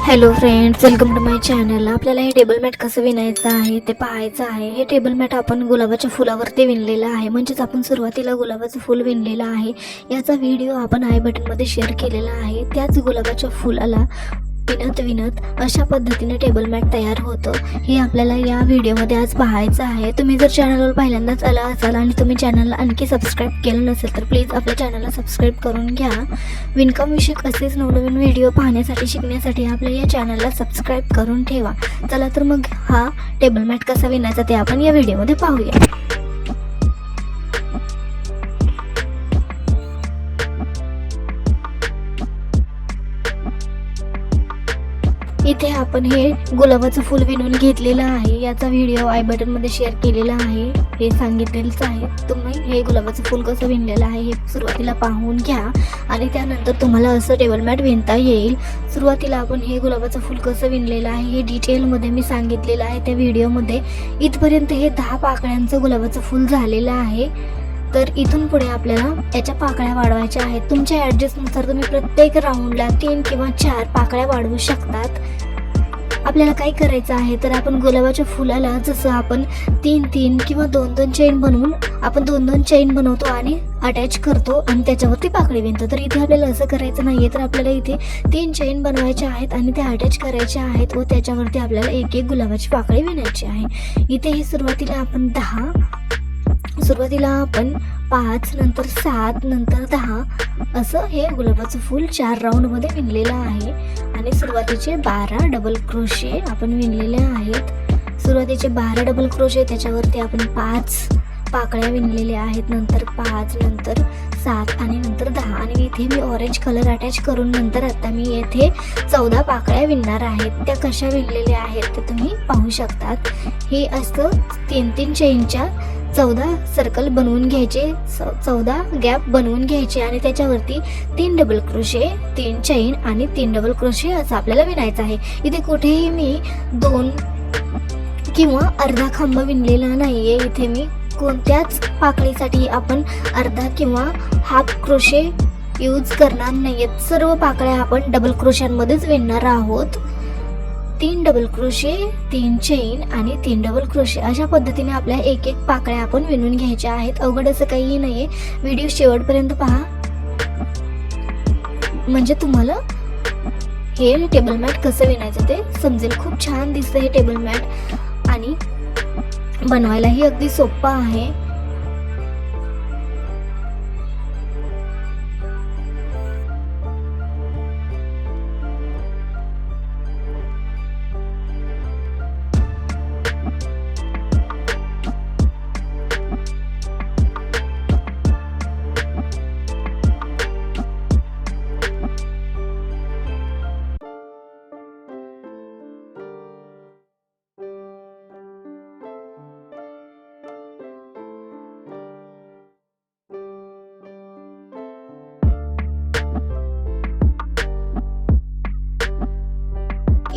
Hello friends, welcome to my channel. आपल्याला हे table mat कसं विणायचं आहे ते पाहायचं आहे। हे टेबल मॅट आपण गुलाबाच्या फुलावरती विणलेलं आहे, म्हणजेच आपण सुरुवातीला गुलाबाचं फूल विणलेलं आहे। याचा व्हिडिओ आपण आय बटनमध्ये शेअर केलेला आहे। त्याच गुलाबाच्या फुलाला विणत अशा पद्धतीने टेबल मॅट तयार होतं। हे आपल्याला या व्हिडिओमध्ये आज पाहायचं आहे। तुम्ही जर चॅनलवर पहिल्यांदाच आला असाल आणि तुम्ही चॅनलला आणखी सबस्क्राईब केलं नसेल तर प्लीज आपल्या चॅनलला सबस्क्राईब करून घ्या। विणकाम विषयक असेच नवनवीन व्हिडिओ पाहण्यासाठी शिकण्यासाठी आपल्या या चॅनलला सबस्क्राईब करून ठेवा। चला तर मग हा टेबल मॅट कसा विणायचा ते आपण या व्हिडिओमध्ये पाहूया। इथे आपण हे गुलाबाचं फूल विणून घेतलेलं आहे। याचा व्हिडिओ आय बटन मध्ये शेअर केलेला आहे, हे सांगितलेलंच आहे। तुम्ही हे गुलाबाचं फूल कसं विणलेलं आहे हे सुरुवातीला पाहून घ्या आणि त्यानंतर तुम्हाला असं टेबल मॅट विणता येईल। सुरुवातीला आपण हे गुलाबाचं फूल कसं विणलेलं आहे हे डिटेलमध्ये मी सांगितलेलं आहे त्या व्हिडिओमध्ये। इथपर्यंत हे 10 पाकळ्यांचं गुलाबाचं फूल झालेलं आहे। तर इथून पुढे आपल्याला याच्या पाकळ्या वाढवायच्या आहेत। तुमच्या ॲडजस्टनुसार तुम्ही प्रत्येक राऊंडला 3 किंवा 4 पाकळ्या वाढवू शकतात। आपल्याला काय करायचं आहे तर आपण गुलाबाच्या फुलाला जसं आपण 3-3 किंवा 2-2 चेन बनवून आपण 2-2 चेन बनवतो आणि अटॅच करतो आणि त्याच्यावरती पाकळी विणतो। तर इथे आपल्याला असं करायचं नाहीये, तर आपल्याला इथे 3 चेन बनवायच्या आहेत आणि त्या अटॅच करायच्या आहेत व त्याच्यावरती आपल्याला एक गुलाबाची पाकळी विणायची आहे। इथे हे सुरुवातीला आपण 5 नंतर 7 नंतर 10 असं हे गुलाबाचं फूल 4 राऊंडमध्ये विणलेलं आहे आणि सुरुवातीचे 12 डबल क्रोशे आपण विणलेले आहेत। सुरुवातीचे 12 डबल क्रोशे, त्याच्यावरती आपण 5 पाकळ्या विणलेल्या आहेत, नंतर 5 नंतर 7 आणि नंतर 10 आणि इथे मी ऑरेंज कलर अटॅच करून नंतर आता मी येथे 14 पाकळ्या विणणार आहेत। त्या कशा विणलेल्या आहेत ते तुम्ही पाहू शकतात। हे असं 3-3 चेनच्या 14 सर्कल बनवून घ्यायचे, 14 गॅप बनवून घ्यायचे आणि त्याच्यावरती 3 डबल क्रोशे, 3 चेन आणि 3 डबल क्रोशे असं आपल्याला विणायचं आहे। इथे कुठेही मी 2 किंवा अर्धा खांब विणलेला नाहीये। इथे मी कोणत्याच पाकळीसाठी आपण अर्धा किंवा हाफ क्रोशे यूज करणार नाहीयेत। सर्व पाकळ्या आपण डबल क्रोशांमध्येच विणणार आहोत। 3 डबल क्रोशे, 3 चेन आणि 3 डबल क्रोशे अशा पद्धतीने आपल्या एक पाकळ्या आपण विणून घ्यायच्या आहेत। अवघड असं काही नाहीये, व्हिडिओ शेवटपर्यंत पहा म्हणजे तुम्हाला हे टेबल मॅट कसं विणायचं ते समजेल। खूप छान दिसतं हे टेबल मॅट आणि बनवायलाही अगदी सोपं आहे।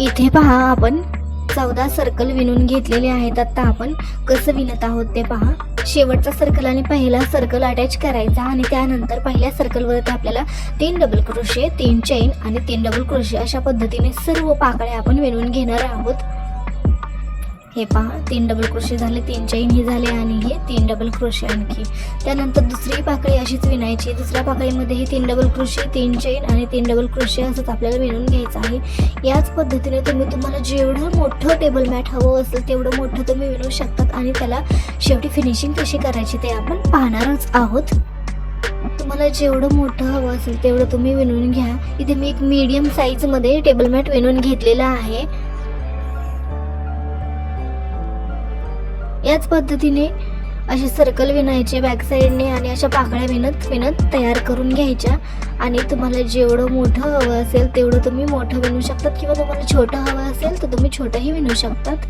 इथे पहा आपण 14 सर्कल विणून घेतलेले आहेत। आता आपण कसं विणत आहोत ते पहा। शेवटचा सर्कल आणि पहिला सर्कल अटॅच करायचा आणि त्यानंतर पहिल्या सर्कलवरती आपल्याला 3 डबल क्रोशे, 3 चेन आणि 3 डबल क्रोशे अशा पद्धतीने सर्व पाकळ्या आपण विणून घेणार आहोत। हे पहा 3 डबल क्रोशे झाले, 3 चेन हे झाले आणि हे 3 डबल क्रोशे आणखी। त्यानंतर दुसरी पाकळी अशीच विणायची। दुसऱ्या पाकळीमध्ये हे 3 डबल क्रोशे, 3 चेन आणि 3 डबल क्रोशे असंच आपल्याला विणून घ्यायचं आहे। याच पद्धतीने तुम्हाला जेवढं मोठं टेबल मॅट हवं असेल तेवढं मोठं तुम्ही विणू शकतात आणि त्याला शेवटी फिनिशिंग कशी करायची ते आपण पाहणारच आहोत। तुम्हाला जेवढं मोठं हवं असेल तेवढं तुम्ही विणून घ्या। इथे मी एक मीडियम साईज मध्ये टेबल मॅट विणून घेतलेला आहे। याच पद्धतीने असे सर्कल विणायचे बॅक साईडने आणि अशा पाकळ्या विणत तयार करून घ्यायच्या आणि तुम्हाला जेवढं मोठं हवं असेल तेवढं तुम्ही मोठं विणू शकतात किंवा तुम्हाला छोटं हवं असेल तर तुम्ही छोटंही विणू शकतात।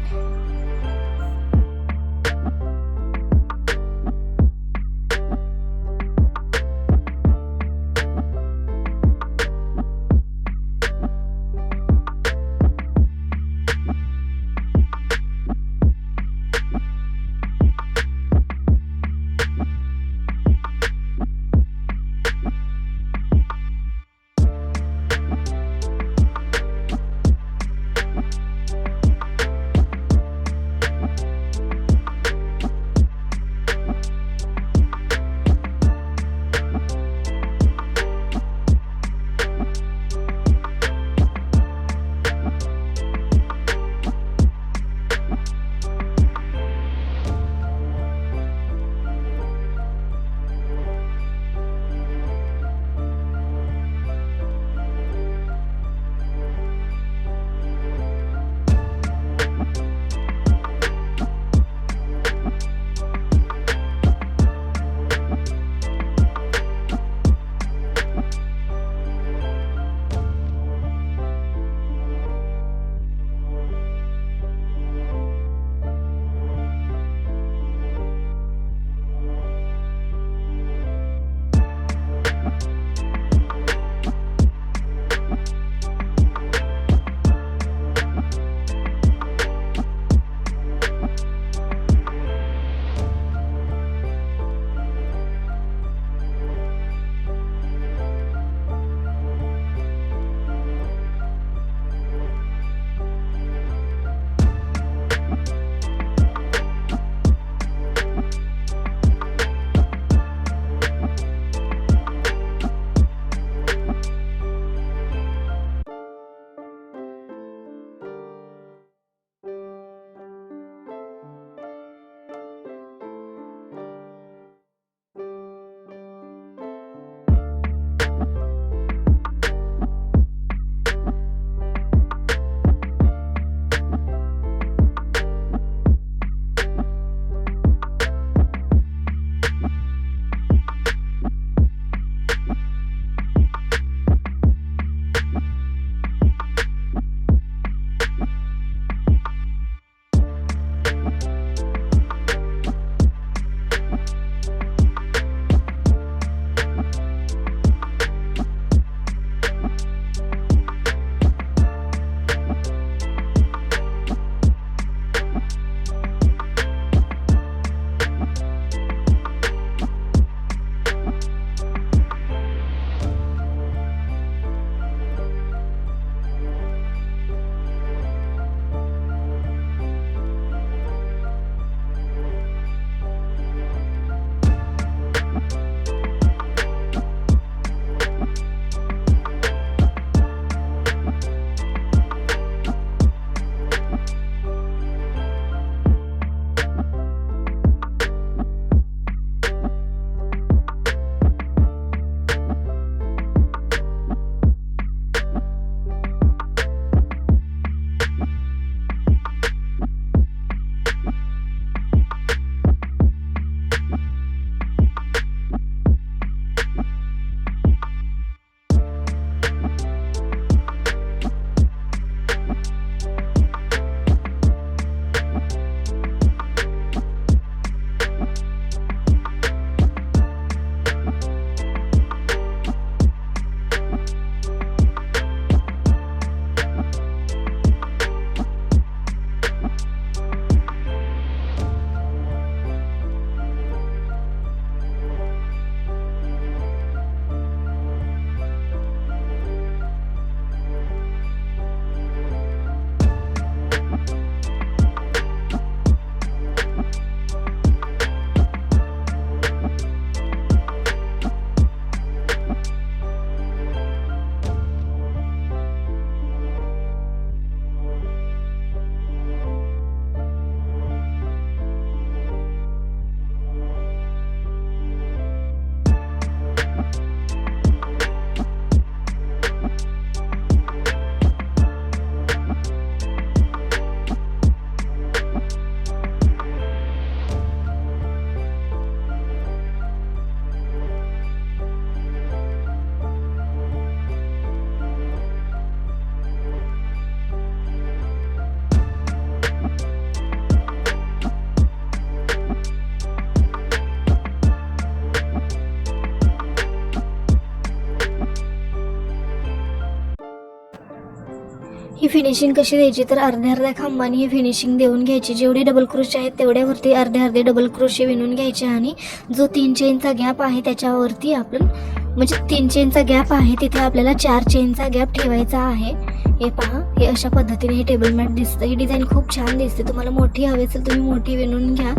ही फिनिशिंग कशी द्यायची तर अर्ध्या अर्ध्या खांबाने ही फिनिशिंग देऊन घ्यायची. जेवढे डबल क्रोशे आहेत तेवढ्यावरती अर्धे अर्धे डबल क्रोशे विणून घ्यायचे आणि जो 3 चेनचा गॅप आहे त्याच्यावरती आपण म्हणजे 3 चेनचा गॅप आहे तिथे आपल्याला 4 चेनचा गॅप ठेवायचा आहे. हे पहा, हे अशा पद्धतीने हे टेबल मॅट दिसतं. ही डिझाईन खूप छान दिसते. तुम्हाला मोठी हवी असेल तुम्ही मोठी विणून घ्या.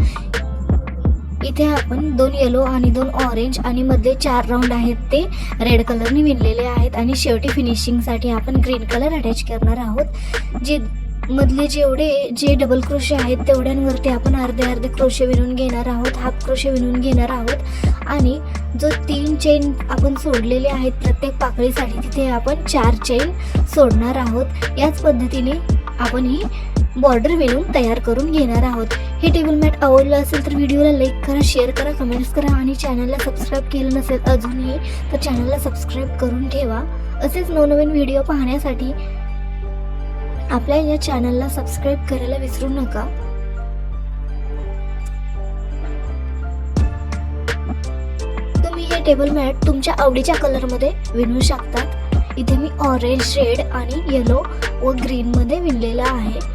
इथे आपण 2 येलो आणि 2 ऑरेंज आणि मधले 4 राऊंड आहेत ते रेड कलरने विणलेले आहेत आणि शेवटी फिनिशिंगसाठी आपण ग्रीन कलर अटॅच करणार आहोत. मधले जे डबल क्रोशे आहेत तेवढ्यांवरती आपण अर्धे अर्धे क्रोशे विणून घेणार आहोत, हाफ क्रोशे विणून घेणार आहोत आणि जो 3 चेन आपण सोडलेले आहेत प्रत्येक पाकळीसाठी तिथे आपण 4 चेन सोडणार आहोत. याच पद्धतीने आपण ही बॉर्डर विणून तयार करून घेणार आहोत. हे टेबल मॅट आवडलं असेल तर व्हिडिओला लाईक करा, शेअर करा, कमेंट्स करा आणि चॅनलला सबस्क्राईब केलं नसेल अजूनही तर चॅनलला सबस्क्राईब करून ठेवा. असेच नवनवीन व्हिडिओ पाहण्यासाठी आपल्या या चॅनलला सबस्क्राईब करायला विसरू नका. तुम्ही हे टेबल मॅट तुमच्या आवडीच्या कलरमध्ये विणू शकतात. इथे मी ऑरेंज, रेड आणि येलो व ग्रीन मध्ये विणलेला आहे.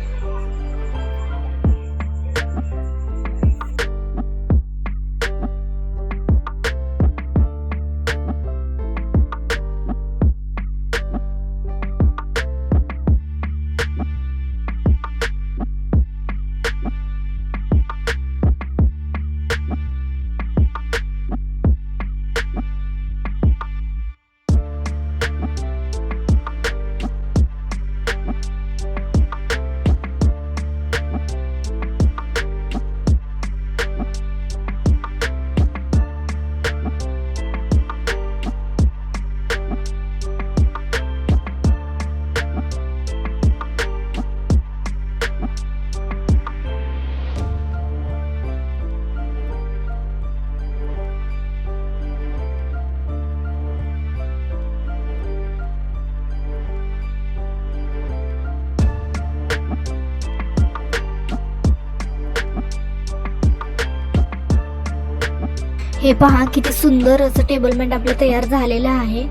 हे पहा किती सुंदर असं टेबल मॅट आपलं तयार झालेलं आहे.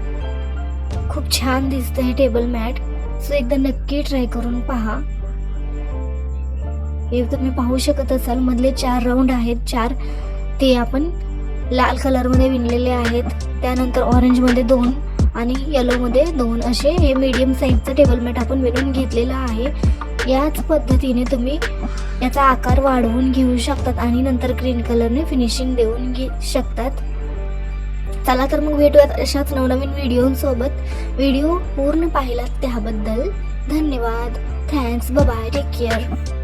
खूप छान दिसतं हे टेबल मॅट. सो एकदा नक्की ट्राय करून पहा. हे तुम्ही पाहू शकत असाल मधले 4 राऊंड आहेत 4 ते आपण लाल कलर मध्ये विणलेले आहेत. त्यानंतर ऑरेंज मध्ये 2 आणि येलो मध्ये 2 असे हे मीडियम साईजचं टेबल मॅट आपण विणून घेतलेलं आहे. याच पद्धतीने तुम्ही याचा आकार वाढवून घेऊ शकतात आणि नंतर ग्रीन कलरने फिनिशिंग देऊन शकतात. चला तर मग भेटूयात अशाच नवनवीन व्हिडिओसोबत. व्हिडिओ पूर्ण पाहिलात त्याबद्दल धन्यवाद. Thanks. Bye bye. Take care.